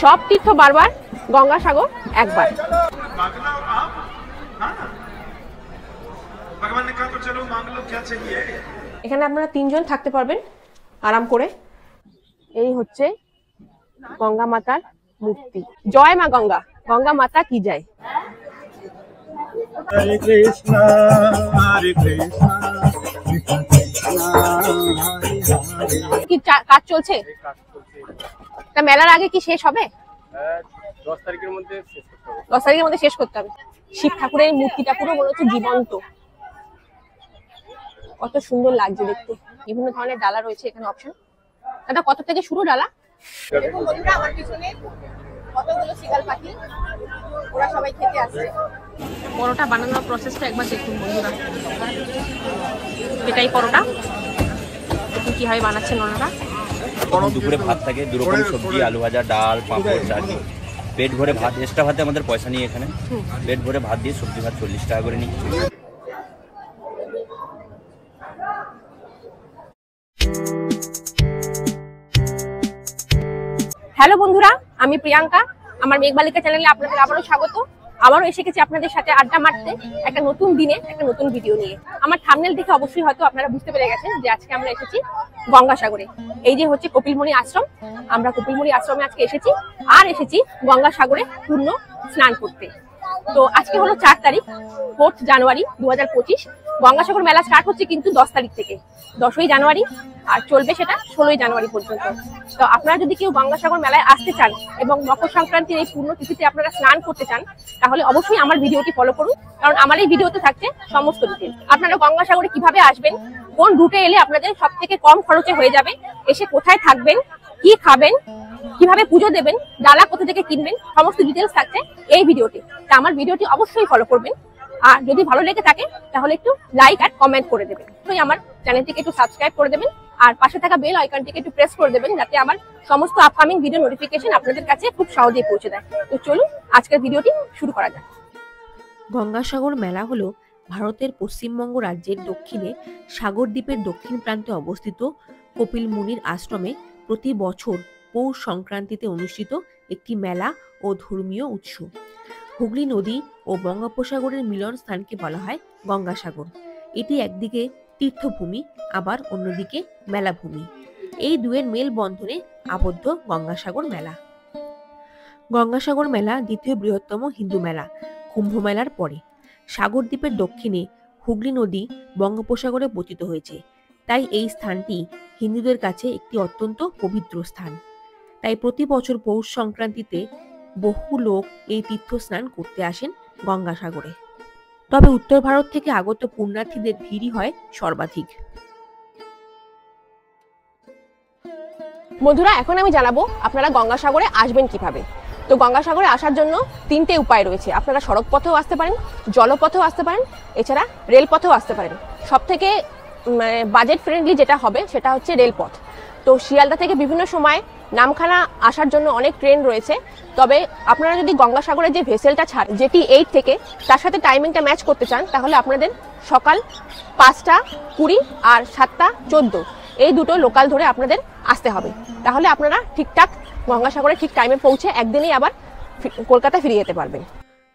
সব তীর্থ বারবার, গঙ্গাসাগর একবার। এখানে আপনারা 3 জন থাকতে পারবেন আরাম করে। এই হচ্ছে গঙ্গা মাতার মূর্তি। জয় মা গঙ্গা, গঙ্গা মাতা কি জয়। হরে কৃষ্ণ হরে কৃষ্ণ কি কাজ চলছে? তা মেলার আগে কি শেষ হবে? 10 তারিখের মধ্যে শেষ করতে হবে। 10 তারিখের মধ্যে শেষ করতে হবে। শিব ঠাকুরের মূর্তিটা পুরো মনে হচ্ছে জীবন্ত, কত সুন্দর লাগছে দেখতে। বিভিন্ন ধরনের ডালা রয়েছে এখানে অপশন। দাদা কত থেকে শুরু ডালা? দেখুন বন্ধুরা, আমার পিছনে কতগুলো শিগাল পাখি, ওরা সবাই খেতে আসছে। পরোটা বানানোর প্রসেসটা একবার দেখুন বন্ধুরা। এটাই পরোটা, দেখুন কিভাবে বানাচ্ছেন ওনারা। দুপুরে ভাত থাকে, 2 রকম সবজি, আলু ভাজা, ডাল, পাঁপড়, চাটনি। পেট ভরে ভাত, এক্সট্রা ভাতে আমাদের পয়সা নিয়ে এখানে পেট ভরে ভাত দিয়ে সবজি ভাত 40 টাকা করে নিই। হ্যালো বন্ধুরা, আমি প্রিয়াঙ্কা। আমার মেঘবালিকা চ্যানেলে আপনাদের আবারও স্বাগত। আবারও এসে গেছি আপনাদের সাথে আড্ডা মারতে, একটা নতুন দিনে একটা নতুন ভিডিও নিয়ে। আমার থাম্বনেল দেখে অবশ্যই হয়তো আপনারা বুঝতে পেরে গেছেন যে আজকে আমরা এসেছি গঙ্গাসাগরে। এই যে হচ্ছে কপিলমুনি আশ্রম, আমরা কপিলমুনি আশ্রমে আজকে এসেছি, আর এসেছি গঙ্গাসাগরে পূর্ণ স্নান করতে। তো আজকে হলো 4 তারিখ, 4 জানুয়ারি 2025। গঙ্গাসাগর মেলা স্টার্ট হচ্ছে কিন্তু 10 তারিখ থেকে, 10ই জানুয়ারি, আর চলবে সেটা 16ই জানুয়ারি পর্যন্ত। তো আপনারা যদি কেউ গঙ্গাসাগর মেলায় আসতে চান এবং মকর সংক্রান্তির এই পূর্ণ তিথিতে আপনারা স্নান করতে চান, তাহলে অবশ্যই আমার ভিডিওটি ফলো করুন, কারণ আমার এই ভিডিওতে থাকছে সমস্ত ডিটেইলস। আপনারা গঙ্গাসাগরে কিভাবে আসবেন, কোন রুটে এলে আপনাদের সব থেকে কম খরচে হয়ে যাবে, এসে কোথায় থাকবেন, কি খাবেন, কিভাবে পুজো দেবেন, ডালা কোথা থেকে কিনবেন, সমস্ত ডিটেইলস থাকছে এই ভিডিওতে। তা আমার ভিডিওটি অবশ্যই ফলো করবেন, আর যদি ভালো লেগে থাকে তাহলে একটু লাইক আর কমেন্ট করে দেবেন। অবশ্যই আমার চ্যানেলটিকে একটু সাবস্ক্রাইব করে দেবেন, আর পাশে থাকা বেল আইকনটিকে একটু প্রেস করে দেবেন, যাতে আমার সমস্ত আপকামিং ভিডিও নোটিফিকেশন আপনাদের কাছে খুব সহজেই পৌঁছে যায়। তো চলুন আজকের ভিডিওটি শুরু করা যাক। গঙ্গাসাগর মেলা হলো ভারতের পশ্চিমবঙ্গ রাজ্যের দক্ষিণে সাগর দ্বীপের দক্ষিণ প্রান্তে অবস্থিত কপিল মুনির আশ্রমে প্রতি বছর পৌষ সংক্রান্তিতে অনুষ্ঠিত একটি মেলা ও ধর্মীয় উৎসব। হুগলি নদী ও বঙ্গোপসাগরের মিলন স্থানকে বলা হয় গঙ্গাসাগর। এটি একদিকে তীর্থভূমি, আবার অন্যদিকে মেলাভূমি। এই দুয়ের মেলবন্ধনে আবদ্ধ গঙ্গাসাগর মেলা। গঙ্গাসাগর মেলা দ্বিতীয় বৃহত্তম হিন্দু মেলা কুম্ভ মেলার পরে। সাগর দ্বীপের দক্ষিণে হুগলি নদী বঙ্গোপসাগরে পতিত হয়েছে, তাই এই স্থানটি হিন্দুদের কাছে একটি অত্যন্ত পবিত্র স্থান। তাই প্রতি বছর পৌষ সংক্রান্তিতে বহু লোক এই তীর্থ স্নান করতে আসেন গঙ্গাসাগরে। তবে উত্তর ভারত থেকে আগত পুণ্যার্থীদের ভিড়ই হয় সর্বাধিক। বন্ধুরা, এখন আমি জানাবো আপনারা গঙ্গাসাগরে আসবেন কিভাবে। তো গঙ্গাসাগরে আসার জন্য 3টে উপায় রয়েছে। আপনারা সড়ক পথেও আসতে পারেন, জলপথেও আসতে পারেন, এছাড়া রেলপথেও আসতে পারেন। সব থেকে বাজেট ফ্রেন্ডলি যেটা হবে সেটা হচ্ছে রেলপথ। তো শিয়ালদা থেকে বিভিন্ন সময় নামখানা আসার জন্য অনেক ট্রেন রয়েছে। তবে আপনারা যদি গঙ্গাসাগরে যে ভেসেলটা ছাড় যেটি 8 থেকে, তার সাথে টাইমিংটা ম্যাচ করতে চান, তাহলে আপনাদের সকাল 5টা 20 আর 7টা 14 এই দুটো লোকাল ধরে আপনাদের আসতে হবে। তাহলে আপনারা ঠিকঠাক গঙ্গাসাগরে ঠিক টাইমে পৌঁছে একদিনেই আবার কলকাতা ফিরে যেতে পারবেন।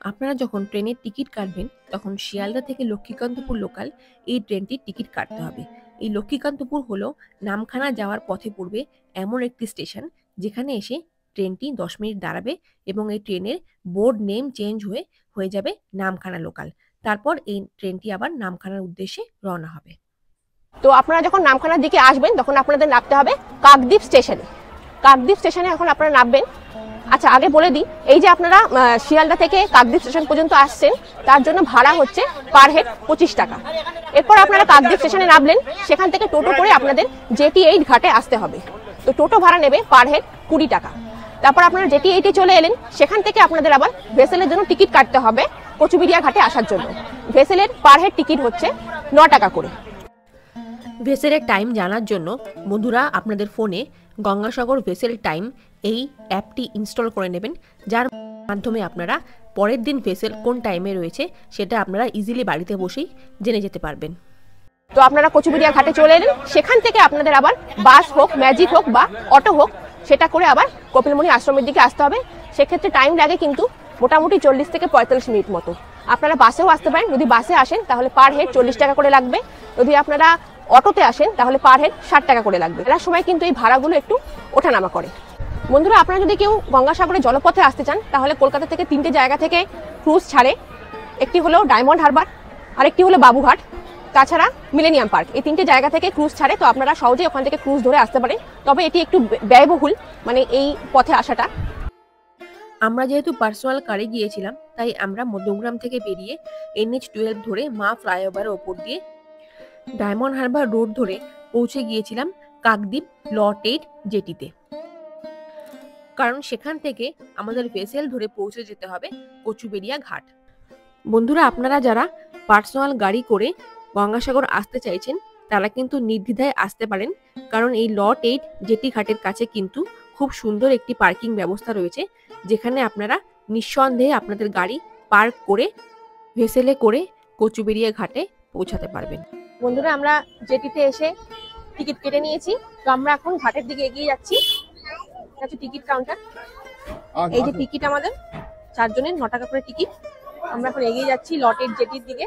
আপনারা যখন ট্রেনের টিকিট কাটবেন, তখন শিয়ালদা থেকে লক্ষ্মীকান্তপুর লোকাল এই ট্রেনটির টিকিট কাটতে হবে। এই লক্ষ্মীকান্তপুর হলো নামখানা যাওয়ার পথে পড়বে এমন একটি স্টেশন, যেখানে এসে ট্রেনটি 10 মিনিট দাঁড়াবে এবং এই ট্রেনের বোর্ড নেম চেঞ্জ হয়ে যাবে নামখানা লোকাল। তারপর এই ট্রেনটি আবার নামখানার উদ্দেশ্যে রওনা হবে। তো আপনারা যখন নামখানার দিকে আসবেন, তখন আপনাদের নামতে হবে কাকদ্বীপ স্টেশনে। কাকদ্বীপ স্টেশনে এখন আপনারা নামবেন। আচ্ছা, আগে বলে দিই, এই যে আপনারা শিয়ালদা থেকে কাকদ্বীপ স্টেশন পর্যন্ত আসছেন, তার জন্য ভাড়া হচ্ছে পার হেড 25 টাকা। এরপর আপনারা কাকদ্বীপ স্টেশনে নামলেন, সেখান থেকে টোটো করে আপনাদের জেটি 8 ঘাটে আসতে হবে। তো টোটো ভাড়া নেবে পার হেড 20 টাকা। তারপর আপনারা জেটি 8-এ চলে এলেন, সেখান থেকে আপনাদের আবার ভেসেলের জন্য টিকিট কাটতে হবে কচুবিড়িয়া ঘাটে আসার জন্য। ভেসেলের পার হেড টিকিট হচ্ছে 9 টাকা করে। ভেসেলের টাইম জানার জন্য বন্ধুরা আপনাদের ফোনে গঙ্গাসাগর ভেসেল টাইম এই অ্যাপটি ইনস্টল করে নেবেন, যার মাধ্যমে আপনারা পরের দিন ভেসেল কোন টাইমে রয়েছে সেটা আপনারা ইজিলি বাড়িতে বসেই জেনে যেতে পারবেন। তো আপনারা কচুবিড়িয়া ঘাটে চলে এলেন, সেখান থেকে আপনাদের আবার বাস হোক, ম্যাজিক হোক বা অটো হোক, সেটা করে আবার কপিলমুনি আশ্রমের দিকে আসতে হবে। সেক্ষেত্রে টাইম লাগে কিন্তু মোটামুটি 40 থেকে 45 মিনিট মতো। আপনারা বাসেও আসতে পারেন, যদি বাসে আসেন তাহলে পার হেড 40 টাকা করে লাগবে, যদি আপনারা অটোতে আসেন তাহলে পার হেড 60 টাকা করে লাগবে। এর সময় কিন্তু এই ভাড়াগুলো একটু ওঠানামা করে। বন্ধুরা, আপনারা যদি কেউ গঙ্গাসাগরে জলপথে আসতে চান তাহলে কলকাতা থেকে 3টে জায়গা থেকে ক্রুজ ছাড়ে। একটি হলো ডায়মন্ড হারবার, আরেকটি হলো বাবুঘাট, তাছাড়া মিলেনিয়াম পার্ক। এই 3টে জায়গা থেকে ক্রুজ ছাড়ে, তো আপনারা সহজেই ওখান থেকে ক্রুজ ধরে আসতে পারেন। তবে এটি একটু ব্যয়বহুল, মানে এই পথে আসাটা। আমরা যেহেতু পার্সোনাল কারে গিয়েছিলাম তাই আমরা মধ্যমগ্রাম থেকে বেরিয়ে NH-12 ধরে মা ফ্লাইওভারের ওপর দিয়ে ডায়মন্ড হারবার রোড ধরে পৌঁছে গিয়েছিলাম কাকদ্বীপ লট 8 জেটিতে, কারণ সেখান থেকে আমাদের ভেসেল ধরে পৌঁছে যেতে হবে কচুবেড়িয়া ঘাট। বন্ধুরা, আপনারা যারা পার্সোনাল গাড়ি করে গঙ্গাসাগর আসতে চাইছেন তারা কিন্তু নির্দ্বিধায় আসতে পারেন, কারণ এই লট 8 জেটি ঘাটের কাছে কিন্তু খুব সুন্দর একটি পার্কিং ব্যবস্থা রয়েছে, যেখানে আপনারা নিঃসন্দেহে আপনাদের গাড়ি পার্ক করে ভেসেলে করে কচুবেড়িয়া ঘাটে পৌঁছাতে পারবেন। বন্ধুরা, আমরা জেটিতে এসে টিকিট কেটে নিয়েছি, তো আমরা এখন ঘাটের দিকে এগিয়ে যাচ্ছি। এটা হচ্ছে টিকিট কাউন্টার। এই যে টিকিট আমাদের 4 জনের 9 টাকা করে টিকিট। আমরা এখন এগিয়ে যাচ্ছি লট 8 জেটির দিকে।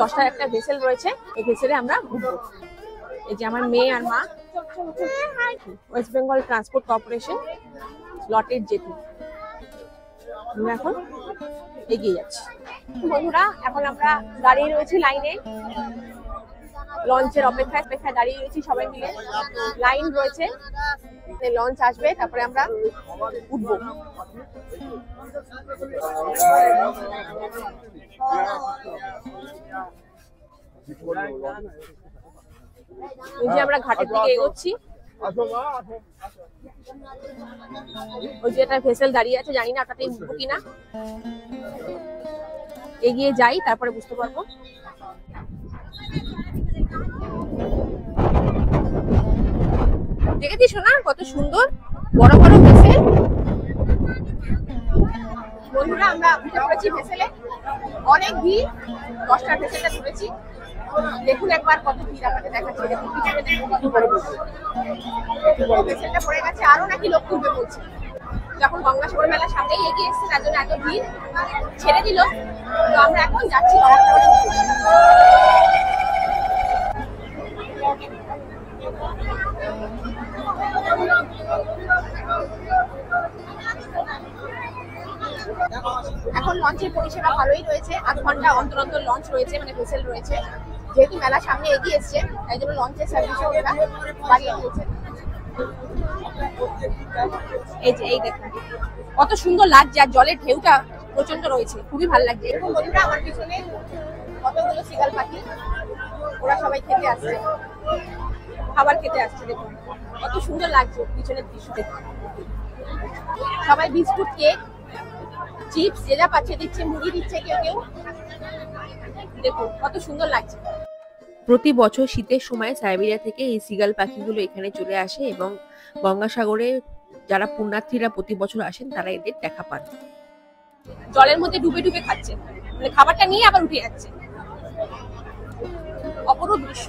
10টার একটা ভেসেল রয়েছে, এই ভেসেলে আমরা উঠবো। এই যে আমার মেয়ে আর মা, ওয়েস্ট বেঙ্গল ট্রান্সপোর্ট কর্পোরেশন লট 8 জেটি। আমরা এখন এগিয়ে যাচ্ছি। বন্ধুরা, এখন আমরা দাঁড়িয়ে রয়েছি লাইনে, লঞ্চের অপেক্ষায় দাঁড়িয়ে রয়েছি সবাই মিলে। লাইন রয়েছে, লঞ্চ আসবে, তারপরে আমরা উঠবো। এই যে আমরা ঘাটের দিকে এগোচ্ছি। ওই যে একটা ভেসেল দাঁড়িয়ে আছে, জানি না ওটাতে উঠবো কিনা। এগিয়ে যাই, তারপরে বুঝতে পারবো। দেখেছিস না কত সুন্দর বড় বড় ভেসেল। বন্ধুরা, আমরা উঠে পড়েছি ভেসেলে, অনেক ভিড়। 10টার ভেসেলটা ধরেছি, দেখুন একবার কত ভিড় আপনাদের দেখাচ্ছি। দেখুন পিছনে দেখুন কত বড় ভেসেলটা পড়ে গেছে, আরো নাকি লোক তুলবে বলছে। যখন গঙ্গাসাগর মেলা সামনেই এগিয়ে এসছে তার জন্য এত ভিড় ছেড়ে দিল। তো আমরা এখন যাচ্ছি এখন লঞ্চের পরিষেবা ভালোই রয়েছে, 8 ঘন্টা অন্তর অন্তর লঞ্চ রয়েছে, মানে ভেসেল রয়েছে। যেহেতু মেলা সামনে এগিয়ে এসছে তাই জন্য লঞ্চের সার্ভিসও ওরা বাড়িয়ে দিয়েছে। এই যে এই দেখুন কত সুন্দর লাগছে, আর জলের ঢেউটা প্রচন্ড রয়েছে, খুবই ভালো লাগছে। এরকম বন্ধুরা, আমার পিছনে কতগুলো সিগাল পাখি, ওরা সবাই খেতে আসছে, খাবার খেতে আসছে। দেখুন কত সুন্দর লাগছে পিছনের দৃশ্য দেখুন। সবাই বিস্কুট, কেক, চিপস যে যা পাচ্ছে দিচ্ছে, মুড়ি দিচ্ছে কেউ কেউ। দেখুন কত সুন্দর লাগছে। প্রতি বছর শীতের সময় সাইবেরিয়া থেকে এই সিগাল পাখিগুলো এখানে চলে আসে এবং গঙ্গাসাগরে যারা পুণ্যার্থীরা প্রতি বছর আসেন তারা এদের দেখা পান। জলের মধ্যে ডুবে ডুবে খাচ্ছে, মানে খাবারটা নিয়ে আবার উঠে যাচ্ছে। অপরূপ দৃশ্য।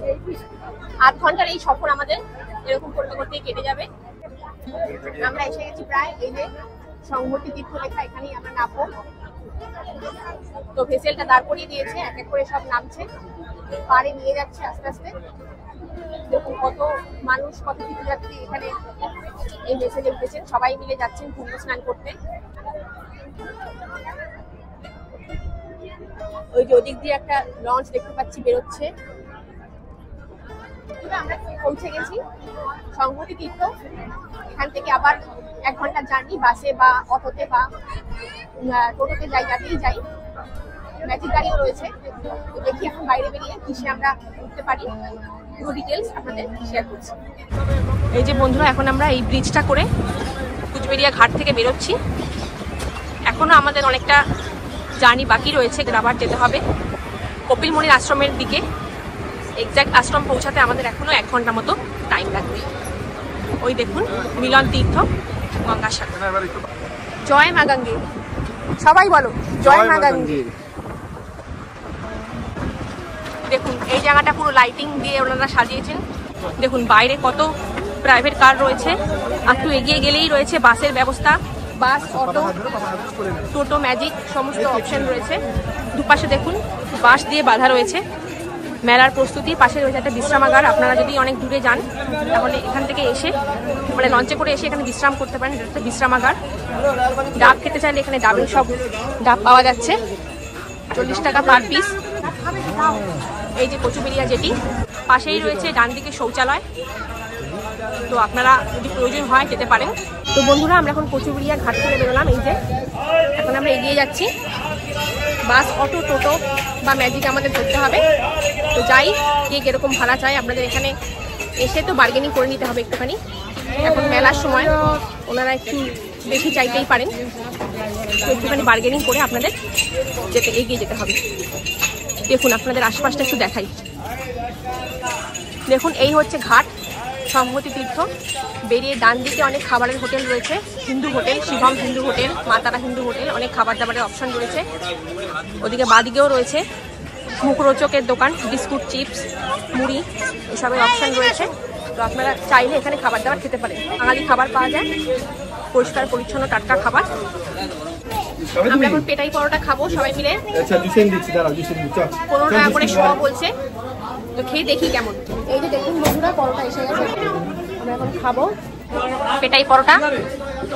8 ঘন্টার এই সফর আমাদের এরকম করতে করতেই কেটে যাবে। আমরা এসে গেছি প্রায়, এই যে সংহতি তীর্থ লেখা, এখানেই আমরা নামবো। তো ভেসেলটা দাঁড় করিয়ে দিয়েছে, এক এক করে সব নামছে, পাড়ে নিয়ে যাচ্ছে আস্তে আস্তে। দেখুন কত মানুষ, কত তীর্থযাত্রী এখানে এই ভেসেলে উঠেছেন, সবাই মিলে যাচ্ছেন পুণ্য স্নান করতে। ওই যে ওদিক দিয়ে একটা লঞ্চ দেখতে পাচ্ছি বেরোচ্ছে। আমরা পৌঁছে গেছি সংহতি তীর্থ। এখান থেকে আবার 1 ঘন্টার জার্নি, বাসে বা অটোতে বা টোটোতে যাই, যাতেই যাই। ম্যাজিক গাড়িও রয়েছে। তো দেখি এখন বাইরে বেরিয়ে কিসে আমরা উঠতে পারি, পুরো ডিটেলস আপনাদের শেয়ার করছি। এই যে বন্ধুরা, এখন আমরা এই ব্রিজটা করে কুচবেড়িয়া ঘাট থেকে বেরোচ্ছি। এখনো আমাদের অনেকটা জার্নি বাকি রয়েছে, আবার যেতে হবে কপিলমুনির আশ্রমের দিকে। এক্সাক্ট আশ্রম পৌঁছাতে আমাদের এখনো 1 ঘন্টা মতো টাইম লাগবে। ওই দেখুন মিলন তীর্থ গঙ্গাসাগর। জয় মা গঙ্গে, সবাই বলো জয় মা গঙ্গে। দেখুন এই জায়গাটা পুরো লাইটিং দিয়ে ওনারা সাজিয়েছেন। দেখুন বাইরে কত প্রাইভেট কার রয়েছে, একটু এগিয়ে গেলেই রয়েছে বাসের ব্যবস্থা, বাস, অটো, টোটো, ম্যাজিক সমস্ত অপশন রয়েছে। দুপাশে দেখুন বাঁশ দিয়ে বাঁধা রয়েছে। মেলার প্রস্তুতি, পাশে রয়েছে একটা বিশ্রামাগার। আপনারা যদি অনেক দূরে যান তাহলে এখান থেকে এসে মানে লঞ্চে করে এসে এখানে বিশ্রাম করতে পারেন। এটা একটা বিশ্রামাগার। ডাব খেতে চাইলে এখানে ডাবের সব ডাব পাওয়া যাচ্ছে, 40 টাকা পার পিস। এই যে কচুবেড়িয়া জেটি, পাশেই রয়েছে ডান দিকে শৌচালয়, তো আপনারা যদি প্রয়োজন হয় যেতে পারেন। তো বন্ধুরা আমরা এখন কচুবেড়িয়া ঘাট থেকে বেরোলাম। এই যে এখন আমরা এগিয়ে যাচ্ছি। বাস, অটো, টোটো বা ম্যাজিক আমাদের ধরতে হবে। তো যাই, কে কিরকম ভাড়া চাই আপনাদের এখানে এসে তো বার্গেনিং করে নিতে হবে একটুখানি। এখন মেলার সময় ওনারা একটু বেশি চাইতেই পারেন, তো একটুখানি বার্গেনিং করে আপনাদের এগিয়ে যেতে হবে। দেখুন আপনাদের আশপাশটা একটু দেখাই। দেখুন এই হচ্ছে ঘাট সংহতি তীর্থ। বেরিয়ে ডান দিকে অনেক খাবারের হোটেল রয়েছে, Hindu hotel, Shivam Hindu hotel, Matara Hindu hotel, অনেক খাবার দাবারের অপশন রয়েছে। ওদিকে বাদিকেও রয়েছে মুখরোচকের দোকান, বিস্কুট, চিপস, মুড়ি এসবের অপশন রয়েছে। তো আপনারা চাইলে এখানে খাবার দাবার খেতে পারেন। বাঙালি খাবার পাওয়া যায়, পরিষ্কার পরিচ্ছন্ন টাটকা খাবার। আমরা এখন পেটাই পরোটা খাবো সবাই মিলে। 15 টাকা করে শোয়া বলছে, তো খেয়ে দেখি কেমন। এই যে দেখুন বন্ধুরা পরোটা এসে গেছে, আমরা এখন খাবো পেটাই পরোটা,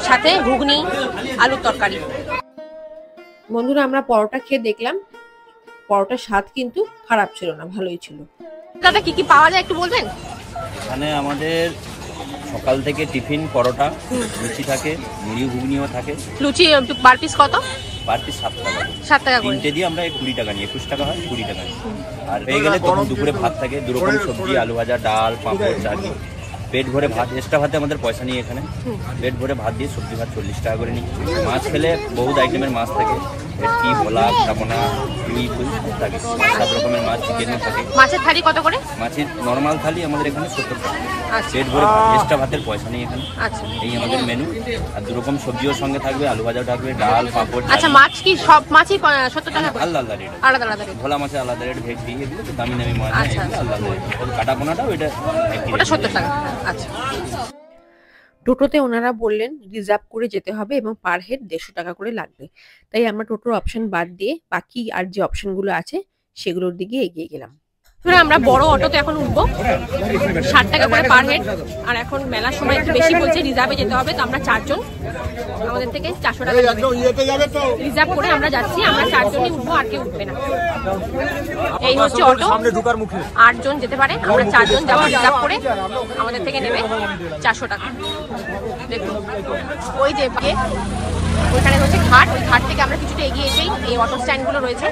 সাথে ঘুগনি, আলুর তরকারি। বন্ধুরা আমরা পরোটা খেয়ে দেখলাম, পরোটার স্বাদ কিন্তু খারাপ ছিল না, ভালোই ছিল। দাদা কি কি পাওয়া যায় একটু বলবেন? এখানে আমাদের সকাল থেকে টিফিন পরোটা, লুচি থাকে, মুড়ি ঘুগনিও থাকে। লুচি পার পিস কত? পার পিস 7 টাকা। 7 টাকা করে। তিনটে দিয়ে আমরা 20 টাকা নিই, 21 টাকা হয়, 20 টাকা নিই। আর পেয়ে গেলে তখন দুপুরে ভাত থাকে, 2 রকম সবজি, আলু ভাজা, ডাল, পাঁপড়, চাটনি। পেট ভরে ভাত, এক্সট্রা ভাতে আমাদের পয়সা নিই এখানে। পেট ভরে ভাত দিয়ে সবজি ভাত 40 টাকা করে নিই। মাছ খেলে বহুত আইটেমের মাছ থাকে, ভেটকি, ভোলা, চাপনা, রুই, ফুল থাকে, 7 রকমের মাছ, চিকেনও থাকে। মাছের থালি কত করে? মাছের নর্মাল থালি আমাদের এখানে 70 টাকা। আচ্ছা। পেট ভরে ভাত, এক্সট্রা ভাতের পয়সা নেই এখানে। আচ্ছা, এই আমাদের মেনু। আর 2 রকম সবজিও সঙ্গে থাকবে, আলু ভাজাও থাকবে, ডাল, পাঁপড়। আচ্ছা মাছ কি সব মাছই 70 টাকা করে? আলাদা আলাদা রেট, আলাদা আলাদা রেট। ভোলা মাছের আলাদা রেট, ভেটকি এগুলো তো দামি দামি মাছ, আচ্ছা, এগুলো আলাদা রেট। কাটা পোনাটাও এটা ওটা 70 টাকা। আচ্ছা। টোটোতে ওনারা বললেন রিজার্ভ করে যেতে হবে এবং পার হেড 150 টাকা করে লাগবে। তাই আমরা টোটোর অপশন বাদ দিয়ে বাকি আর যে অপশনগুলো আছে সেগুলোর দিকে এগিয়ে গেলাম। আমরা বড় অটোতে এখন উঠবো, 60 টাকা করে পার হেড। আর এখন মেলার সময় একটু বেশি বলছে, রিজার্ভে যেতে হবে। তো আমরা 4 জন, আমাদের থেকে 400 টাকা রিজার্ভ করে আমরা যাচ্ছি। আমরা 4 জনই উঠবো, আর কেউ উঠবে না। এই হচ্ছে অটো, 8 জন যেতে পারে। আমরা 4 জন যাবো রিজার্ভ করে, আমাদের থেকে নেবে 400 টাকা। দেখুন ওই যে ওইখানে হচ্ছে ঘাট, ওই ঘাট থেকে আমরা কিছুটা এগিয়ে এসেই এই অটো স্ট্যান্ডগুলো রয়েছে।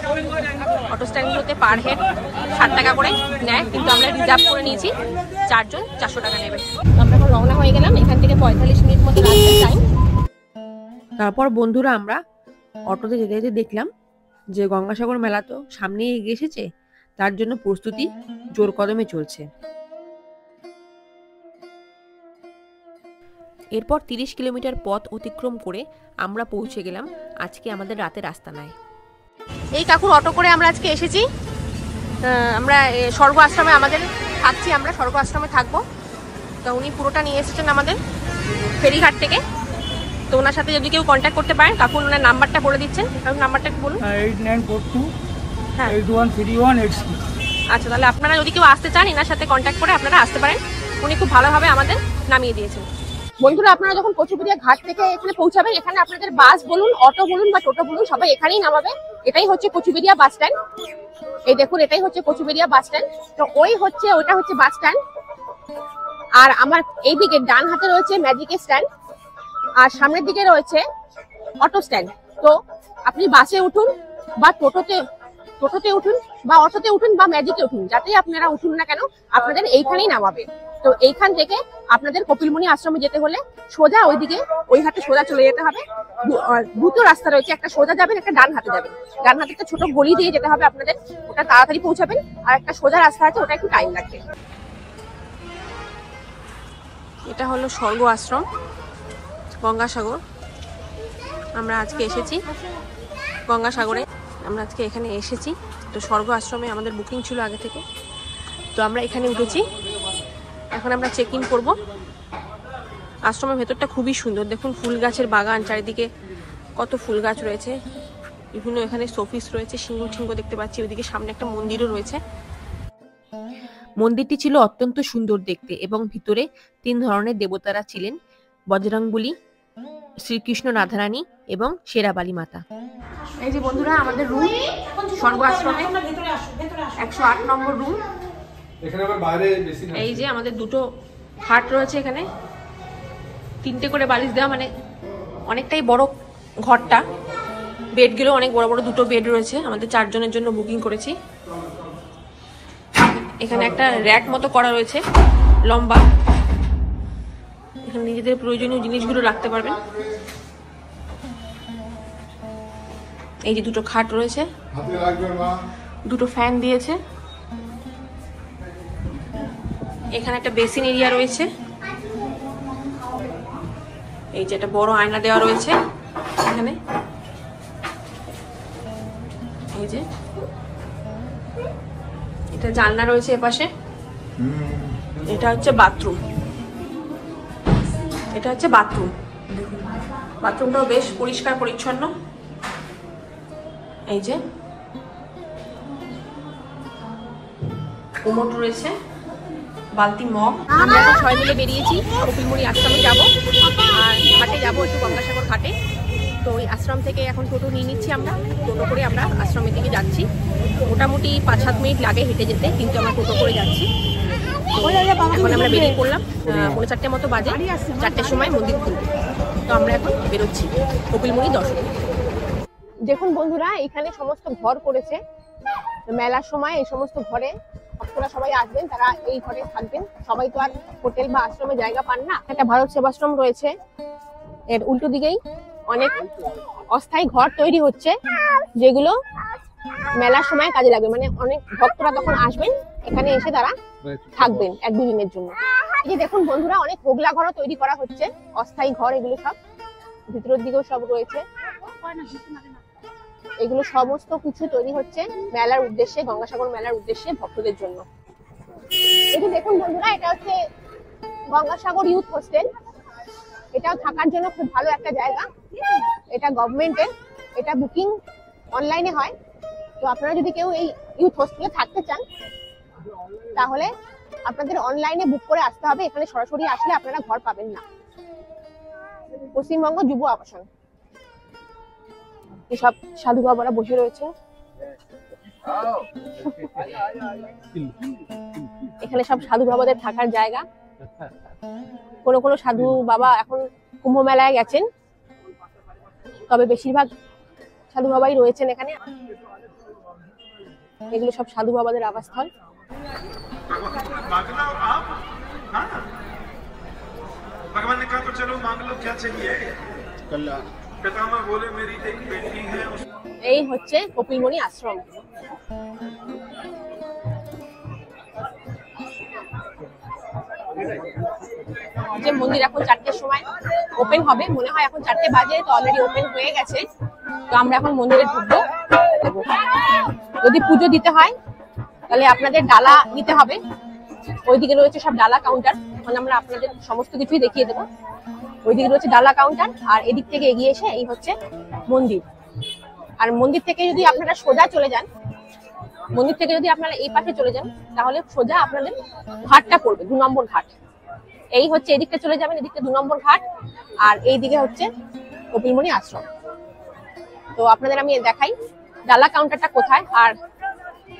অটো স্ট্যান্ডগুলোতে পার হেড 60 টাকা করে নেয়, কিন্তু আমরা রিজার্ভ করে নিয়েছি। 4 জন 400 টাকা নেবে। আমরা এখন রওনা হয়ে গেলাম, এখান থেকে 45 মিনিট মতো রাস্তার টাইম। তারপর বন্ধুরা আমরা অটোতে যেতে যেতে দেখলাম যে গঙ্গাসাগর মেলা তো সামনেই এগিয়ে এসেছে, তার জন্য প্রস্তুতি জোর কদমে চলছে। এরপর 30 কিলোমিটার পথ অতিক্রম করে আমরা পৌঁছে গেলাম আজকে আমাদের রাতের আস্তানায়। এই কাকুর অটো করে আমরা আজকে এসেছি। আমরা স্বর্গ আশ্রমে আমাদের থাকছি, আমরা স্বর্গ আশ্রমে থাকবো। তো উনি পুরোটা নিয়ে এসেছেন আমাদের ফেরিঘাট থেকে। তো ওনার সাথে যদি কেউ কন্ট্যাক্ট করতে পারেন, কাকু ওনার নাম্বারটা বলে দিচ্ছেন। কাকুর নাম্বারটা একটু বলুন। 8942 হ্যাঁ 813183। আচ্ছা, তাহলে আপনারা যদি কেউ আসতে চান এনার সাথে কন্ট্যাক্ট করে আপনারা আসতে পারেন। উনি খুব ভালোভাবে আমাদের নামিয়ে দিয়েছেন। বন্ধুরা আপনারা যখন কচুবেড়িয়া ঘাট থেকে এখানে পৌঁছাবেন, এখানে আপনাদের বাস বলুন, অটো বলুন বা টোটো বলুন, সবাই এখানেই নামাবে। এটাই হচ্ছে কচুবেড়িয়া বাস স্ট্যান্ড। এই দেখুন এটাই হচ্ছে কচুবেড়িয়া বাস স্ট্যান্ড। তো ওটা হচ্ছে বাস স্ট্যান্ড। আর আমার এইদিকে ডান হাতে রয়েছে ম্যাজিকের স্ট্যান্ড, আর সামনের দিকে রয়েছে অটো স্ট্যান্ড। তো আপনি বাসে উঠুন বা টোটোতে উঠুন বা অটোতে উঠুন বা ম্যাজিকে উঠুন, যাতেই আপনারা উঠুন না কেন আপনাদের এইখানেই নামাবে। তো এইখান থেকে আপনাদের কপিলমুনি আশ্রমে যেতে হলে সোজা ওইদিকে ওই হাতে সোজা চলে যেতে হবে। দুটো রাস্তা রয়েছে, একটা সোজা যাবেন, একটা ডান হাতে যাবেন। ডান হাতে একটা ছোট গলি দিয়ে যেতে হবে আপনাদের, ওটা তাড়াতাড়ি পৌঁছাবেন। আর একটা সোজা রাস্তা আছে, ওটা একটু টাইম লাগবে। এটা হলো স্বর্গ আশ্রম গঙ্গাসাগর। আমরা আজকে এসেছি গঙ্গাসাগরে, আমরা আজকে এখানে এসেছি। তো স্বর্গ আশ্রমে আমাদের বুকিং ছিল আগে থেকে, তো আমরা এখানে উঠেছি। এখন আমরা চেক ইন করবো। আশ্রমের ভেতরটা খুবই সুন্দর, দেখুন ফুল গাছের বাগান, চারিদিকে কত ফুল গাছ রয়েছে, বিভিন্ন এখানে শোপিস রয়েছে, সিংহ টিংহ দেখতে পাচ্ছি, ওইদিকে সামনে একটা মন্দিরও রয়েছে। মন্দিরটি ছিল অত্যন্ত সুন্দর দেখতে এবং ভিতরে 3 ধরনের দেবতারা ছিলেন, বজরংবলী, শ্রীকৃষ্ণ, রাধারানী এবং শেরাবালি মাতা। এই যে বন্ধুরা আমাদের রুম, স্বর্গ আশ্রমে 108 নম্বর রুম। এই যে আমাদের দুটো খাট রয়েছে এখানে, 3টে করে বালিশ দেওয়া, মানে অনেকটাই বড় ঘরটা। বেডগুলো অনেক বড় বড়, 2টো বেড রয়েছে, আমাদের 4 জনের জন্য বুকিং করেছি। এখানে একটা র্যাক মতো করা রয়েছে লম্বা, এখানে নিজেদের প্রয়োজনীয় জিনিসগুলো রাখতে পারবেন। এই যে 2টো খাট রয়েছে, 2টো ফ্যান দিয়েছে, এখানে একটা বেসিন এরিয়া রয়েছে, এই যে একটা বড় আয়না দেওয়া রয়েছে এখানে, এই যে এটা জানলা রয়েছে এপাশে, এটা হচ্ছে বাথরুম, এটা হচ্ছে বাথরুম। বাথরুমটাও বেশ পরিষ্কার পরিচ্ছন্ন। এই যে কোমোড রয়েছে, বালতি, মগ। আমরা এখন 6 মিলে বেরিয়েছি, কপিলমুনি আশ্রমে যাব আর ঘাটে যাব, একটু গঙ্গাসাগর ঘাটে। তো ওই আশ্রম থেকে এখন টোটো নিয়ে নিচ্ছি, আমরা টোটো করে আমরা আশ্রমের দিকে যাচ্ছি। মোটামুটি 5-7 মিনিট লাগে হেঁটে যেতে, কিন্তু আমরা টোটো করে যাচ্ছি। এখন আমরা বেরিয়ে পড়লাম, 4:30 মতো বাজে, 4টের সময় মন্দির খুলবে। তো আমরা এখন বেরোচ্ছি কপিলমুনি দর্শন। দেখুন বন্ধুরা, এখানে সমস্ত ঘর করেছে মেলার সময়, এই সমস্ত ঘরে ভক্তরা সবাই আসবেন, তারা এই ঘরে থাকবেন। সবাই তো আর হোটেল বা আশ্রমে জায়গা পান না। একটা ভারত সেবাশ্রম রয়েছে, এর উল্টো দিকেই অনেক অস্থায়ী ঘর তৈরি হচ্ছে, যেগুলো মেলার সময় কাজে লাগবে। মানে অনেক ভক্তরা তখন আসবেন, এখানে এসে তারা থাকবেন 1-2 দিনের জন্য। এই যে দেখুন বন্ধুরা, অনেক হোগলা ঘরও তৈরি করা হচ্ছে, অস্থায়ী ঘর এগুলো সব, ভিতরের দিকেও সব রয়েছে। এগুলো সমস্ত কিছু তৈরি হচ্ছে মেলার উদ্দেশ্যে, গঙ্গাসাগর মেলার উদ্দেশ্যে ভক্তদের জন্য। এই যে দেখুন বন্ধুরা, এটা হচ্ছে গঙ্গাসাগর ইউথ হোস্টেল। এটাও থাকার জন্য খুব ভালো একটা জায়গা। এটা গভর্নমেন্টের, এটা বুকিং অনলাইনে হয়। তো আপনারা যদি কেউ এই ইউথ হোস্টেলে থাকতে চান, তাহলে আপনাদের অনলাইনে বুক করে আসতে হবে। এখানে সরাসরি আসলে আপনারা ঘর পাবেন না। পশ্চিমবঙ্গ যুব আবাসন। এসব সাধু বাবারা বসে রয়েছে, এখানে সব সাধু বাবাদের থাকার জায়গা। কোন কোন সাধু বাবা এখন কুম্ভ মেলায় গেছেন, তবে বেশিরভাগ সাধু বাবাই রয়েছেন এখানে। এগুলো সব সাধু বাবাদের আবাসস্থল। भगवान ने कहा तो चलो मांग लो क्या चाहिए कल्याण पितामह बोले मेरी एक बेटी है। এই হচ্ছে কপিলমুনি আশ্রম। যে মন্দির এখন 4টের সময় ওপেন হবে, মনে হয় এখন 4টে বাজে, তো অলরেডি ওপেন হয়ে গেছে। তো আমরা এখন মন্দিরে ঢুকবো। যদি পুজো দিতে হয় তাহলে আপনাদের ডালা নিতে হবে, ওইদিকে রয়েছে সব ডালা কাউন্টার। এখন আমরা আপনাদের সমস্ত কিছুই দেখিয়ে দেবো। ওইদিকে রয়েছে ডালা কাউন্টার, আর এদিক থেকে এগিয়ে এসে এই হচ্ছে মন্দির। আর মন্দির থেকে যদি আপনারা সোজা চলে যান, মন্দির থেকে যদি আপনারা এই পাশে চলে যান, তাহলে সোজা আপনাদের ঘাটটা পড়বে, 2 নম্বর ঘাট। এই হচ্ছে এদিকটা চলে যাবেন, এদিকটা 2 নম্বর ঘাট, আর এই দিকে হচ্ছে কপিলমুনি আশ্রম। তো আপনাদের আমি দেখাই ডালা কাউন্টারটা কোথায় আর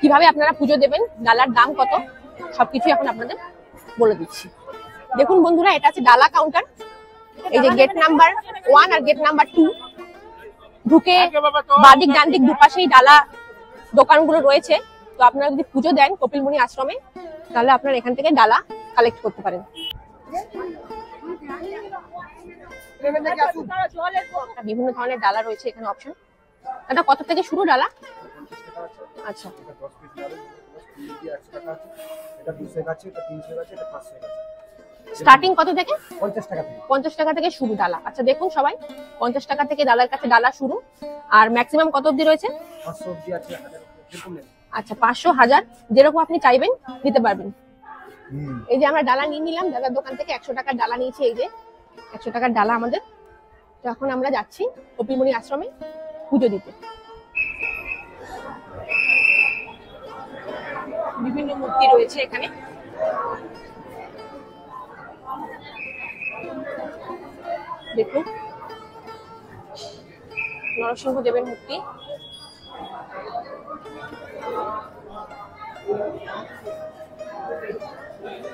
কিভাবে আপনারা পুজো দেবেন, ডালার দাম কত, সবকিছু এখন আপনাদের বলে দিচ্ছি। দেখুন বন্ধুরা, এটা হচ্ছে ডালা কাউন্টার। এই যে গেট নাম্বার 1 আর গেট নাম্বার 2, ঢুকে বাদিক ডানদিক দুপাশেই ডালা দোকানগুলো রয়েছে। তো আপনারা যদি পুজো দেন কপিলমুনি আশ্রমে, তাহলে আপনারা এখান থেকে ডালা কালেক্ট করতে পারেন। বিভিন্ন ধরনের ডালা রয়েছে এখানে অপশন। এটা কত থেকে শুরু ডালা? আচ্ছা, স্টার্টিং কত থেকে? 50 টাকা থেকে শুরু ডালা। আচ্ছা দেখুন সবাই, 50 টাকা থেকে ডালার কাছে ডালা শুরু। আর ম্যাক্সিমাম কত অবধি রয়েছে? 500 অবধি আছে। আচ্ছা, 500, 1000 যেরকম আপনি চাইবেন নিতে পারবেন। এই যে আমরা ডালা নিয়ে নিলাম দাদার দোকান থেকে, 100 টাকার ডালা নিয়েছি। এই যে 100 টাকার ডালা আমাদের। তো এখন আমরা যাচ্ছি কপিলমুনি আশ্রমে পুজো দিতে। বিভিন্ন মূর্তি রয়েছে এখানে। দেখুন নরসিংহ দেবের মূর্তি,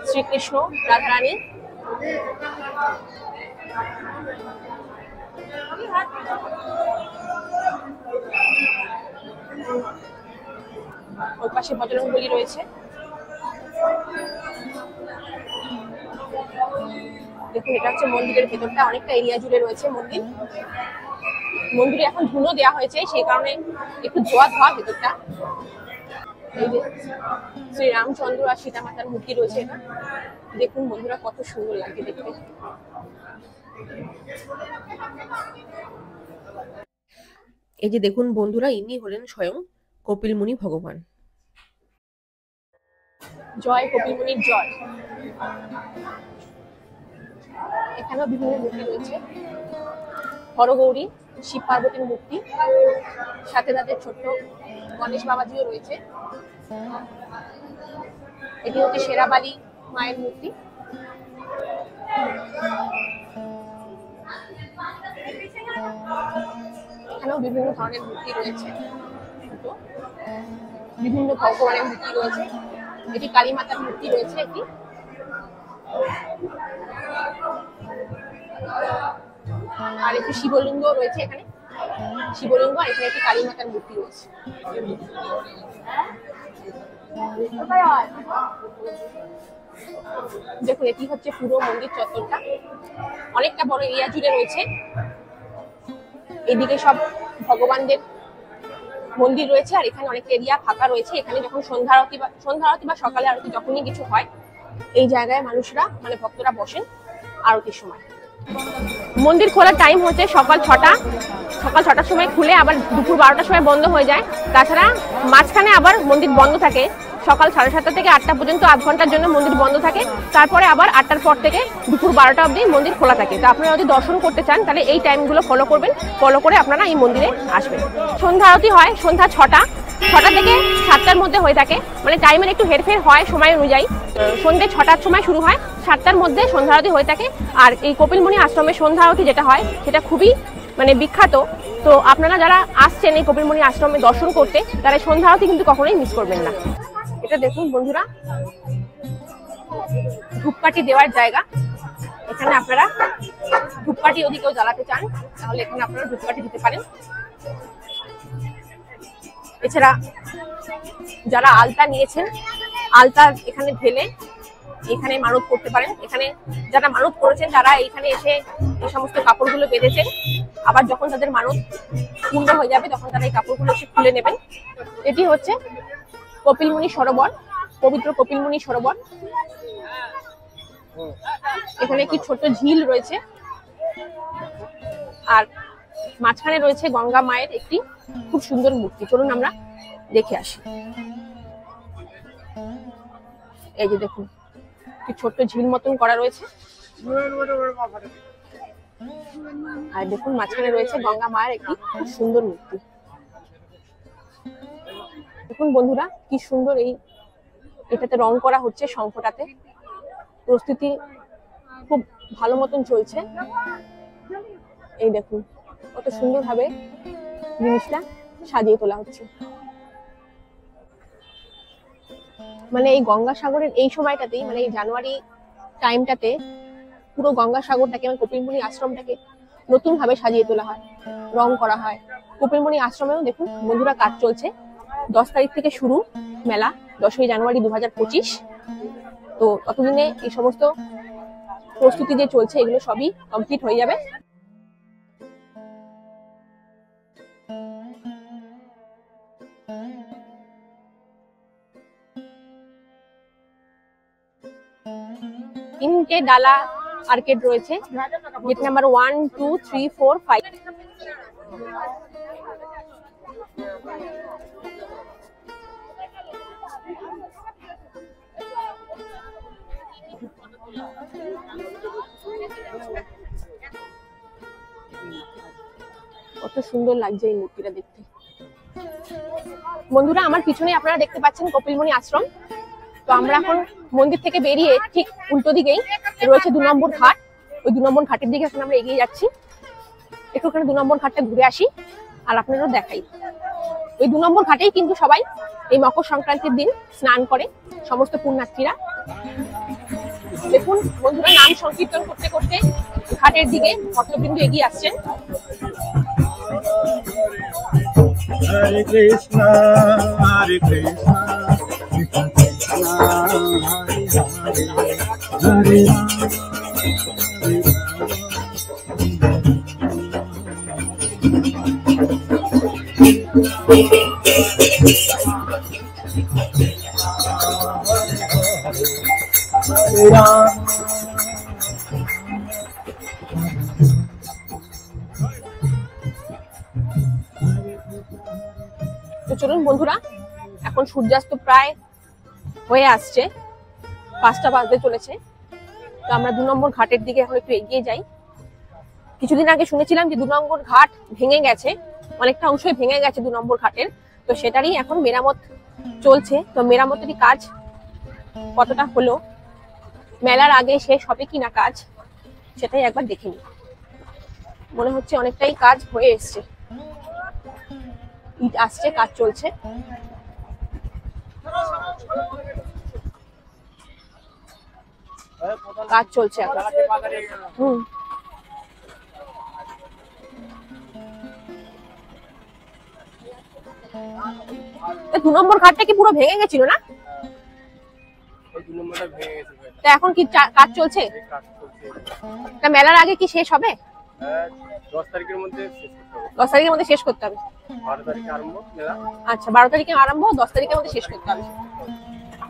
শ্রীকৃষ্ণ, রাধারানী, ওর পাশে বজরংবলী রয়েছে। দেখুন এটা হচ্ছে মন্দিরের ভেতরটা, অনেকটা এরিয়া জুড়ে রয়েছে মন্দির। মন্দিরে এখন ধুনো দেওয়া হয়েছে, সেই কারণে একটু ধোয়া ধোয়া ভেতরটা। এই যে শ্রী রামচন্দ্র আর সীতা মাতার মূর্তি রয়েছে এটা। দেখুন বন্ধুরা কত সুন্দর লাগে দেখতে। এই যে দেখুন বন্ধুরা, ইনি হলেন স্বয়ং কপিলমুনি ভগবান। জয় কপিলমুনির জয়। এখানেও বিভিন্ন মূর্তি রয়েছে, হরগৌরী, শিব পার্বতীর মূর্তি, সাথে তাদের ছোট্ট গণেশ বাবাজিও রয়েছে। এটি হচ্ছে শেরাবালি মায়ের মূর্তি। এখানেও বিভিন্ন ধরনের মূর্তি রয়েছে, বিভিন্ন ভগবানের মূর্তি রয়েছে। এটি কালী মাতার মূর্তি রয়েছে একটি। আর একটি শিবলিঙ্গ রয়েছে এখানে, শিবলিঙ্গ, আর এখানে একটি কালী মাতার মূর্তি রয়েছে। দেখুন এটি হচ্ছে পুরো মন্দির চত্বরটা, অনেকটা বড় এরিয়া জুড়ে রয়েছে। এদিকে সব ভগবানদের মন্দির রয়েছে, আর এখানে অনেক এরিয়া ফাঁকা রয়েছে। এখানে যখন সন্ধ্যা আরতি বা সকালে আরতি যখনই কিছু হয়, এই জায়গায় মানুষরা মানে ভক্তরা বসেন আরতির সময়। মন্দির খোলার টাইম হচ্ছে সকাল 6টার সময় খুলে আবার দুপুর 12টার সময় বন্ধ হয়ে যায়। তাছাড়া মাঝখানে আবার মন্দির বন্ধ থাকে, সকাল 7:30 থেকে 8টা পর্যন্ত আধ ঘন্টার জন্য মন্দির বন্ধ থাকে। তারপরে আবার 8টার পর থেকে দুপুর 12টা অবধি মন্দির খোলা থাকে। তো আপনারা যদি দর্শন করতে চান তাহলে এই টাইমগুলো ফলো করবেন, ফলো করে আপনারা এই মন্দিরে আসবেন। সন্ধ্যা আরতি হয় সন্ধ্যা 6টা থেকে 7টার মধ্যে হয়ে থাকে, মানে টাইমের একটু হেরফের হয় সময় অনুযায়ী। সন্ধ্যে 6টার সময় শুরু হয়, 7টার মধ্যে সন্ধ্যা আরতি হয়ে থাকে। আর এই কপিলমুনি আশ্রমের সন্ধ্যা আরতি যেটা হয় সেটা খুবই মানে বিখ্যাত। তো আপনারা যারা আসছেন এই কপিলমুনি আশ্রমে দর্শন করতে, তারা সন্ধ্যা আরতি কিন্তু কখনোই মিস করবেন না। এটা দেখুন বন্ধুরা, ধূপকাঠি দেওয়ার জায়গা। এখানে আপনারা ধূপকাঠি যদি কেউ জ্বালাতে চান তাহলে এখানে আপনারা ধূপকাঠি দিতে পারেন। এছাড়া যারা আলতা নিয়েছেন, আলতা এখানে ঢেলে এখানে মানত করতে পারেন। এখানে যারা মানত করেছেন তারা এখানে এসে এই সমস্ত কাপড়গুলো বেঁধেছেন। আবার যখন তাদের মানত পূর্ণ হয়ে যাবে তখন তারা এই কাপড়গুলো এসে খুলে নেবেন। এটি হচ্ছে কপিলমুনি সরোবর, পবিত্র কপিলমুনি সরোবর। এখানে একটি ছোট ঝিল রয়েছে, আর মাঝখানে রয়েছে গঙ্গা মায়ের একটি খুব সুন্দর মূর্তি। চলুন আমরা দেখে আসি। এই যে দেখুন একটি ছোট্ট ঝিল মতন করা রয়েছে, আর দেখুন মাঝখানে রয়েছে গঙ্গা মায়ের একটি খুব সুন্দর মূর্তি। দেখুন বন্ধুরা কি সুন্দর, এটাতে রং করা হচ্ছে শঙ্খটাতে। প্রস্তুতি খুব ভালো মতন চলছে। এই দেখুন কত সুন্দর ভাবে জিনিসটা সাজিয়ে তোলা হচ্ছে। মানে এই গঙ্গাসাগরের এই সময়টাতেই, মানে এই জানুয়ারি টাইমটাতে পুরো গঙ্গাসাগরটাকে, কপিলমুনি আশ্রমটাকে নতুন ভাবে সাজিয়ে তোলা হয়, রং করা হয়। কপিলমুনি আশ্রমেও দেখুন বন্ধুরা কাজ চলছে। 10 তারিখ থেকে শুরু মেলা, 10ই জানুয়ারি 2025। তো ততদিনে এই সমস্ত প্রস্তুতি যে চলছে এগুলো সবই কমপ্লিট হয়ে যাবে। তিনটে ডালা আর্কেড রয়েছে, গেট নাম্বার 1, 2, 3, 4, 5। কত সুন্দর লাগছে এই মূর্তিটা দেখতে। বন্ধুরা, আমার পিছনে আপনারা দেখতে পাচ্ছেন কপিলমুনি আশ্রম। তো আমরা এখন মন্দির থেকে বেরিয়ে ঠিক উল্টো দিকেই রয়েছে 2 নম্বর ঘাট। ওই 2 নম্বর ঘাটের দিকে এখন আমরা এগিয়ে যাচ্ছি। একটু ওখানে 2 নম্বর ঘাটটা ঘুরে আসি আর আপনাদেরও দেখাই। ওই 2 নম্বর ঘাটেই কিন্তু সবাই এই মকর সংক্রান্তির দিন স্নান করে সমস্ত পুণ্যার্থীরা। দেখুন বন্ধুরা, নাম সংকীর্তন করতে করতে ঘাটের দিকে ভক্তবৃন্দ এগিয়ে আসছেন। हरे कृष्णा हरे कृष्णा कृष्ण कृष्ण हरे हरे हरे राम। তো চলুন বন্ধুরা, এখন সূর্যাস্ত প্রায় হয়ে আসছে, 5টা বাজতে চলেছে। তো আমরা 2 নম্বর ঘাটের দিকে এখন একটু এগিয়ে যাই। কিছুদিন আগে শুনেছিলাম যে 2 নম্বর ঘাট ভেঙে গেছে, অনেকটা অংশই ভেঙে গেছে 2 নম্বর ঘাটের। তো সেটারই এখন মেরামত চলছে। তো মেরামতেরই কাজ কতটা হলো, মেলার আগে শেষ হবে কিনা কাজ, সেটাই একবার দেখে নিই। মনে হচ্ছে অনেকটাই কাজ হয়ে এসছে, ইট আসছে, কাজ চলছে। কাজ চলছে এখন। 2 নম্বর ঘাটটা কি পুরো ভেঙে গেছিল না? এই 2 নম্বরটা ভেঙে গেছে। তা এখন কি কাজ চলছে? তা মেলার আগে কি শেষ হবে? 10 তারিখের মধ্যে শেষ করতে হবে। 10 তারিখের মধ্যে শেষ করতে হবে। 12 তারিখে আরম্ভ মেলা। আচ্ছা, 12 তারিখে আরম্ভ, 10 তারিখের মধ্যে শেষ করতে হবে।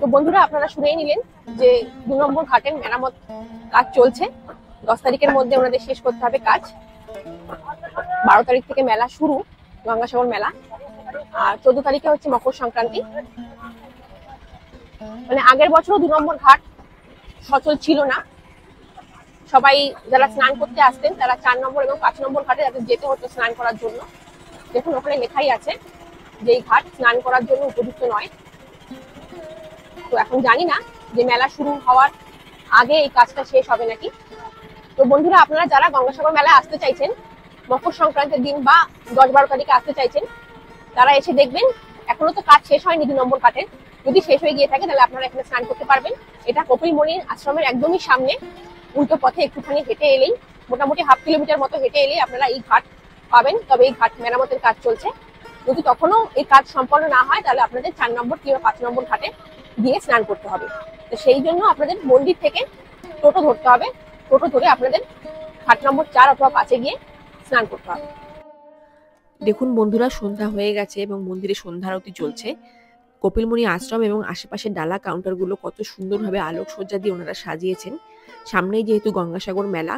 তো বন্ধুরা, আপনারা শুনেই নিলেন যে 2 নম্বর ঘাটের মেরামত কাজ চলছে। 10 তারিখের মধ্যে ওনাদের শেষ করতে হবে কাজ। 12 তারিখ থেকে মেলা শুরু, গঙ্গাসাগর মেলা। আর 14 তারিখে হচ্ছে মকর সংক্রান্তি। মানে আগের বছরও 2 নম্বর ঘাট সচল ছিল না। সবাই যারা স্নান করতে আসতেন তারা 4 নম্বর এবং 5 নম্বর ঘাটে যাদের যেতে হতো স্নান করার জন্য। দেখুন ওখানে লেখাই আছে যে এই ঘাট স্নান করার জন্য উপযুক্ত নয়। তো এখন জানি না যে মেলা শুরু হওয়ার আগে এই কাজটা শেষ হবে নাকি। তো বন্ধুরা, আপনারা যারা গঙ্গাসাগর মেলায় আসতে চাইছেন মকর সংক্রান্তির দিন বা 10-12 তারিখে আসতে চাইছেন, তারা এসে দেখবেন এখনো তো কাজ শেষ হয়নি 2 নম্বর ঘাটের। যদি শেষ হয়ে গিয়ে থাকে তাহলে আপনারা এখানে স্নান করতে পারবেন। এটা কপিলমুনির আশ্রমের একদমই সামনে, উল্টো পথে একটুখানি হেঁটে এলেই, মোটামুটি 1/2 কিলোমিটার মতো হেঁটে এলেই আপনারা এই ঘাট পাবেন। তবে এই ঘাট মেরামতের কাজ চলছে। যদি তখনও এই কাজ সম্পন্ন না হয় তাহলে আপনাদের 4 নম্বর কিংবা 5 নম্বর ঘাটে গিয়ে স্নান করতে হবে। তো সেই জন্য আপনাদের মন্দির থেকে টোটো ধরতে হবে। টোটো ধরে আপনাদের ঘাট নম্বর 4 অথবা 5-এ গিয়ে স্নান করতে হবে। দেখুন বন্ধুরা, সন্ধ্যা হয়ে গেছে এবং মন্দিরে সন্ধ্যা আরতি চলছে। কপিলমুনি আশ্রম এবং আশেপাশের ডালা কাউন্টারগুলো কত সুন্দরভাবে আলোকসজ্জা দিয়ে ওনারা সাজিয়েছেন। সামনেই যেহেতু গঙ্গাসাগর মেলা,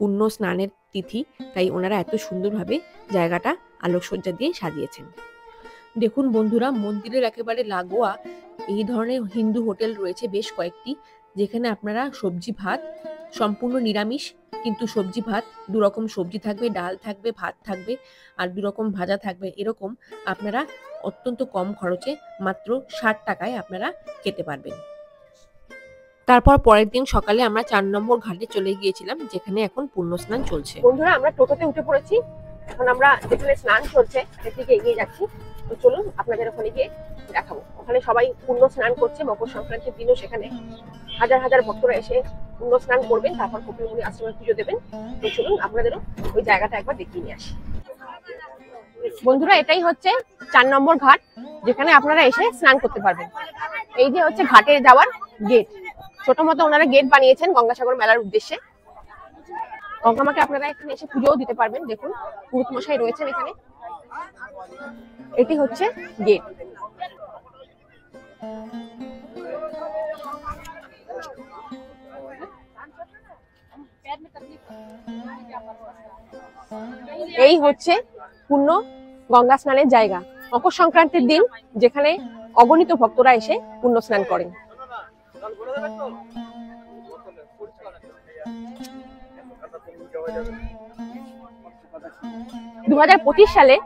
পুণ্য স্নানের তিথি, তাই ওনারা এত সুন্দরভাবে জায়গাটা আলোকসজ্জা দিয়ে সাজিয়েছেন। দেখুন বন্ধুরা, মন্দিরের একেবারে লাগোয়া এই ধরনের হিন্দু হোটেল রয়েছে বেশ কয়েকটি, যেখানে আপনারা সবজি ভাত, সম্পূর্ণ নিরামিষ কিন্তু সবজি ভাত, 2 রকম সবজি থাকবে, ডাল থাকবে, ভাত থাকবে আর 2 রকম ভাজা থাকবে। এরকম আপনারা অত্যন্ত কম খরচে মাত্র 60 টাকায় আপনারা খেতে পারবেন। তারপর পরের দিন সকালে আমরা 4 নম্বর ঘাটে চলে গিয়েছিলাম, যেখানে এখন পুণ্য স্নান চলছে। বন্ধুরা, আমরা টোটোতে উঠে পড়েছি। এখন আমরা যেখানে স্নান চলছে সেদিকে এগিয়ে যাচ্ছি। তো চলুন আপনাদের ওখানে গিয়ে দেখাবো। ওখানে সবাই পুণ্য স্নান করছে মকর সংক্রান্তির দিনও। সেখানে হাজার হাজার ভক্তরা এসে পুণ্য স্নান করবেন, তারপর কপিলমুনি আশ্রমে পুজো দেবেন। তো চলুন আপনাদেরও ওই জায়গাটা একবার দেখিয়ে নিয়ে আসি। বন্ধুরা, এটাই হচ্ছে 4 নম্বর ঘাট, যেখানে আপনারা এসে স্নান করতে পারবেন। এই যে হচ্ছে ঘাটে যাওয়ার গেট, ছোট মতো ওনারা গেট বানিয়েছেন গঙ্গাসাগর মেলার উদ্দেশ্যে। গঙ্গামাকে আপনারা এখানে এসে পুজোও দিতে পারবেন। দেখুন পুরোহিত মশাই রয়েছেন এখানে। এটি হচ্ছে গেট। এই হচ্ছে পূর্ণ গঙ্গা স্নানের জায়গা, মকর সংক্রান্তির দিন, যেখানে অগণিত ভক্তরা এসে পুণ্য স্নান করেন। 2025 সালে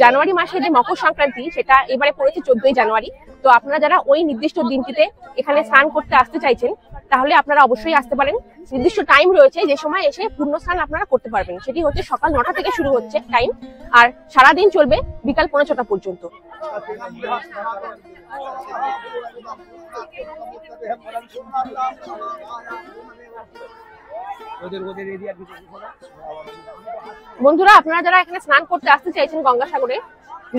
জানুয়ারি মাসে যে মকর সংক্রান্তি সেটা এবারে পড়েছে 14ই জানুয়ারি। তো আপনারা যারা ওই নির্দিষ্ট দিনটিতে এখানে স্নান করতে আসতে চাইছেন তাহলে আপনারা অবশ্যই আসতে পারেন। নির্দিষ্ট টাইম রয়েছে যে সময় এসে পূর্ণ স্নান আপনারা করতে পারবেন, সেটি হচ্ছে সকাল 9টা থেকে শুরু হচ্ছে টাইম, আর সারাদিন চলবে বিকাল 5:45 পর্যন্ত। বন্ধুরা, আপনারা যারা এখানে স্নান করতে আসতে চাইছেন গঙ্গাসাগরে,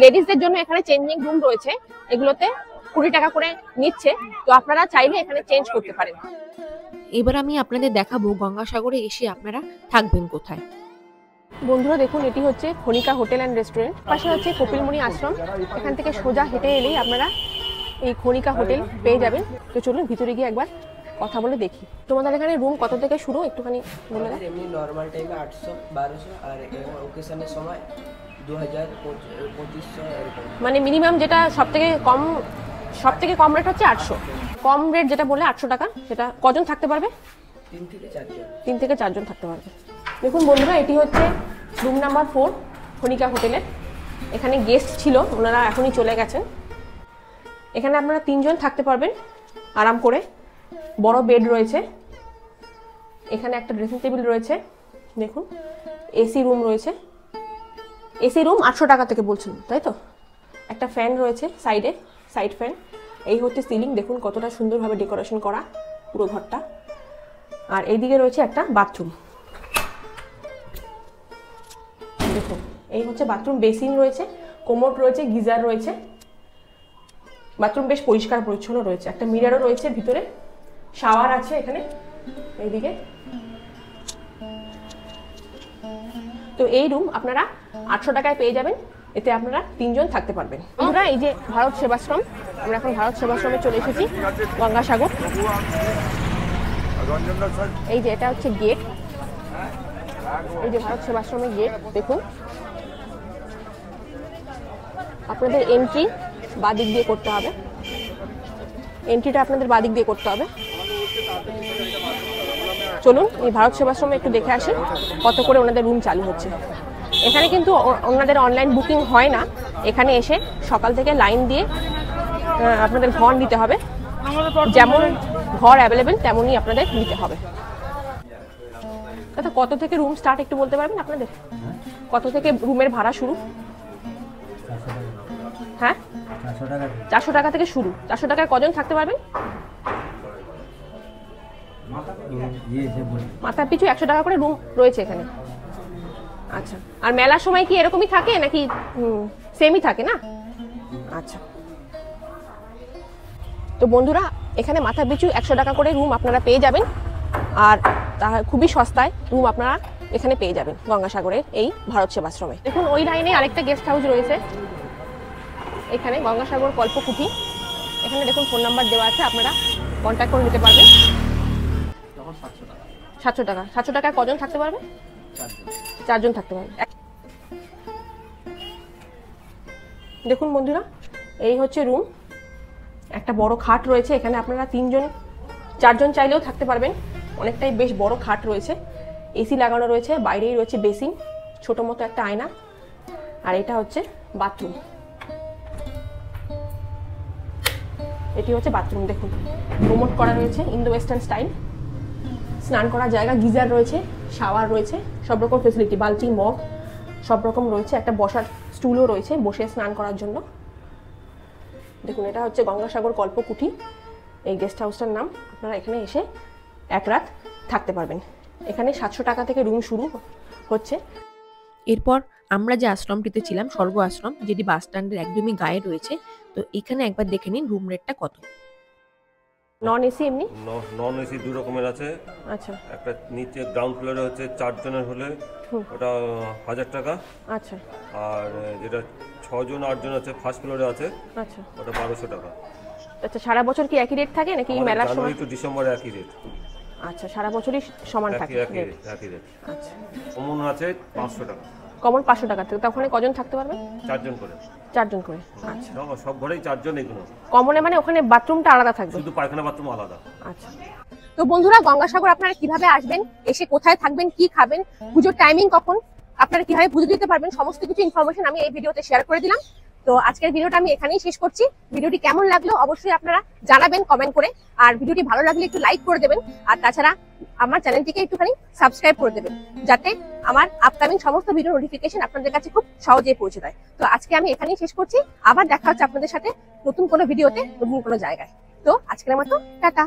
লেডিসদের জন্য এখানে চেঞ্জিং রুম রয়েছে, এগুলোতে 20 টাকা করে নিচ্ছে। তো আপনারা চাইলে এখানে চেঞ্জ করতে পারেন। এবার আমি আপনাদের দেখাবো গঙ্গাসাগরে এসে আপনারা থাকবেন কোথায়। বন্ধুরা দেখুন, এটি হচ্ছে খনিকা হোটেল অ্যান্ড রেস্টুরেন্ট, পাশে হচ্ছে কপিলমুনি আশ্রম। এখান থেকে সোজা হেঁটে এলেই আপনারা এই খনিকা হোটেল পেয়ে যাবেন। তো চলুন ভিতরে গিয়ে একবার কথা বলে দেখি। তোমাদের এখানে রুম কত থেকে শুরু একটুখানি বলে দাও। এমনি নর্মাল টাইমে 800 1200 আর ওকেশনের সময় 2000 2500 এরকম। মানে মিনিমাম যেটা সব থেকে কম রেট হচ্ছে 800, কম রেট যেটা বলে 800 টাকা। সেটা কজন থাকতে পারবে? 3 থেকে 4 জন। 3 থেকে 4 জন থাকতে পারবে। দেখুন বন্ধুরা, এটি হচ্ছে রুম নাম্বার 4 খনিকা হোটেলের। এখানে গেস্ট ছিল, ওনারা এখনই চলে গেছেন। এখানে আপনারা 3 জন থাকতে পারবেন আরাম করে। বড় বেড রয়েছে, এখানে একটা ড্রেসিং টেবিল রয়েছে। দেখুন, এসি রুম রয়েছে। এসি রুম 800 টাকা থেকে বলছেন, তাই তো? একটা ফ্যান রয়েছে সাইডে, সাইড ফ্যান। এই হচ্ছে সিলিং, দেখুন কতটা সুন্দরভাবে ডেকোরেশন করা পুরো ঘরটা। আর এইদিকে রয়েছে একটা বাথরুম। দেখুন, এই হচ্ছে বাথরুম। বেসিন রয়েছে, কোমোড রয়েছে, গিজার রয়েছে। বাথরুম বেশ পরিষ্কার পরিচ্ছন্ন রয়েছে। একটা মিররও রয়েছে ভিতরে, শাওয়ার আছে এখানে এইদিকে। তো এই রুম আপনারা 800 টাকায় পেয়ে যাবেন। এতে আপনারা 3 জন থাকতে পারবেন। আমরা এই যে ভারত সেবাশ্রম, আমরা এখন ভারত সেবাশ্রমে চলে এসেছি, গঙ্গাসাগর। এই যে এটা হচ্ছে গেট, এই যে ভারত সেবাশ্রমের গেট। দেখুন, আপনাদের এন্ট্রি বাদিক দিয়ে করতে হবে। এন্ট্রিটা আপনাদের বাদিক দিয়ে করতে হবে। চলুন এই ভারত সেবাশ্রমে একটু দেখে আসি কত করে ওনাদের রুম চালু হচ্ছে। এখানে কিন্তু ওনাদের অনলাইন বুকিং হয় না। এখানে এসে সকাল থেকে লাইন দিয়ে আপনাদের ঘর নিতে হবে। যেমন ঘর অ্যাভেলেবেল তেমনই আপনাদের নিতে হবে। আচ্ছা, কত থেকে রুম স্টার্ট একটু বলতে পারবেন আপনাদের? কত থেকে রুমের ভাড়া শুরু? হ্যাঁ, 400 টাকা থেকে শুরু। 400 টাকায় কজন থাকতে পারবেন? মাথা পিছু 100 টাকা করে রুম রয়েছে এখানে। আচ্ছা, আর মেলার সময় কি এরকমই থাকে নাকি সেমই থাকে? না, আচ্ছা। তো বন্ধুরা, এখানে মাথা পিছু 100 টাকা করে রুম আপনারা পেয়ে যাবেন। আর তা খুবই সস্তায় রুম আপনারা এখানে পেয়ে যাবেন গঙ্গাসাগরের এই ভারত সেবাশ্রমে। দেখুন, ওই লাইনে আরেকটা গেস্ট হাউস রয়েছে এখানে, গঙ্গাসাগর কল্পকুঠি। এখানে দেখুন ফোন নাম্বার দেওয়া আছে, আপনারা কন্ট্যাক্ট করে নিতে পারবেন। 700 টাকা। 700 টাকায় কজন থাকতে পারবে? 4 জন থাকতে পারবে। দেখুন বন্ধুরা, এই হচ্ছে রুম। একটা বড় খাট রয়েছে এখানে, আপনারা 3 জন 4 জন চাইলেও থাকতে পারবেন। অনেকটাই বেশ বড় খাট রয়েছে, এসি লাগানো রয়েছে, বাইরেই রয়েছে বেসিন, ছোট মতো একটা আয়না। আর এটা হচ্ছে বাথরুম। এটি হচ্ছে বাথরুম। দেখুন, প্রমোট করা রয়েছে ইন্দো ওয়েস্টার্ন স্টাইল। স্নান করার জায়গা, গিজার রয়েছে, শাওয়ার রয়েছে, সব রকম ফেসিলিটি, বালতি, মগ সব রকম রয়েছে। একটা বসার স্টুলও রয়েছে বসে স্নান করার জন্য। দেখুন, এটা হচ্ছে গঙ্গাসাগর কল্পকুঠি, এই গেস্ট হাউসটার নাম। আপনারা এখানে এসে 1 রাত থাকতে পারবেন। এখানে 700 টাকা থেকে রুম শুরু হচ্ছে। এরপর আমরা যে আশ্রমটিতে ছিলাম, স্বর্গ আশ্রম, যেটি বাস স্ট্যান্ডের একদমই গায়ে রয়েছে। তো এখানে একবার দেখে নিন রুম রেটটা কত। নন এসি এমনি? নন এসি 2 রকমের আছে। আচ্ছা, একটা নিচে গ্রাউন্ড ফ্লোরে হচ্ছে 4 জনের হলে ওটা 1000 টাকা। আচ্ছা, আর যেটা 6 জন 8 জন আছে ফার্স্ট ফ্লোরে আছে, আচ্ছা, ওটা 1200 টাকা। আচ্ছা। সারা বছর কি একই রেট থাকে নাকি মেলার সময়? জানুয়ারি টু ডিসেম্বরে একই রেট। আচ্ছা, সারা বছরই সমান থাকে একই রেট। আচ্ছা। কমন আছে 500 টাকা। কমন 500 টাকা থেকে। তখন কজন থাকতে পারবে? 4 জন করে। 4 জন করে। আচ্ছা, সব ঘরেই 4 জন। এগুলো কমনে মানে ওখানে বাথরুমটা আলাদা থাকবে? শুধু পায়খানা বাথরুম আলাদা। আচ্ছা। তো বন্ধুরা, গঙ্গাসাগর আপনারা কিভাবে আসবেন, এসে কোথায় থাকবেন, কি খাবেন, পুজোর টাইমিং কখন, আপনারা কিভাবে পুজো দিতে পারবেন সমস্ত কিছু ইনফরমেশন আমি এই ভিডিওতে শেয়ার করে দিলাম। তো আজকের ভিডিওটা আমি এখানেই শেষ করছি। ভিডিওটি কেমন লাগলো অবশ্যই আপনারা জানাবেন কমেন্ট করে, আর ভিডিওটি ভালো লাগলে একটু লাইক করে দেবেন, আর তাছাড়া আমার চ্যানেলটিকে একটুখানি সাবস্ক্রাইব করে দেবেন, যাতে আমার আপকামিং সমস্ত ভিডিও নোটিফিকেশন আপনাদের কাছে খুব সহজেই পৌঁছে যায়। তো আজকে আমি এখানেই শেষ করছি, আবার দেখা হচ্ছে আপনাদের সাথে নতুন কোনো ভিডিওতে, নতুন কোনো জায়গায়। তো আজকের মতো টাটা।